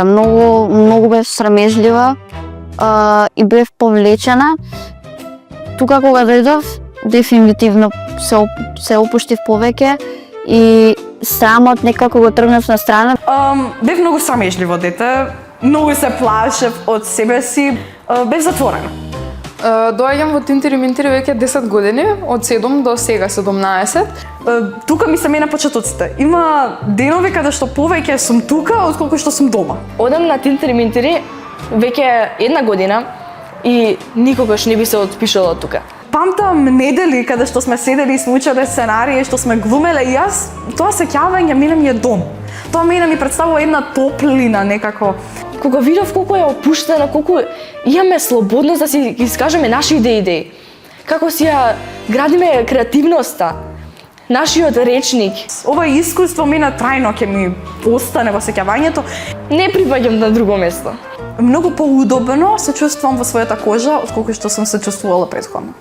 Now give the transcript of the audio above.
работа. Многу бев срамежлива и бев повлечена. Тука кога дојдов, дефинитивно се опуштив повеќе и срамот некако го тргнав на страна. Бев многу срамежливо дете, многу се плашев од себе си, бев затворена. Доаѓам во Тинтери Минтери веќе 10 години, од 7 до сега 17. Тука ми се мене почетоците. Има денови каде што повеќе сум тука отколку што сум дома. Одам на Тинтери Минтери веќе 1 година и никогаш не би се отпишала тука. Памтам недели каде што сме седели и сме учеле сценарии, што сме глумеле и јас тоа сеќавање мене ми е дом. Тоа мене ми представува една топлина некако. Кога видов колку е опуштена, колку имаме слободност да си искажеме нашите идеи, како си ја градиме креативноста, нашиот речник. Ова искуство мене трајно ќе ми остане во сеќавањето. Не припаѓам на друго место. Многу поудобно се чувствувам во својата кожа отколку што сум се чувствувала претходно.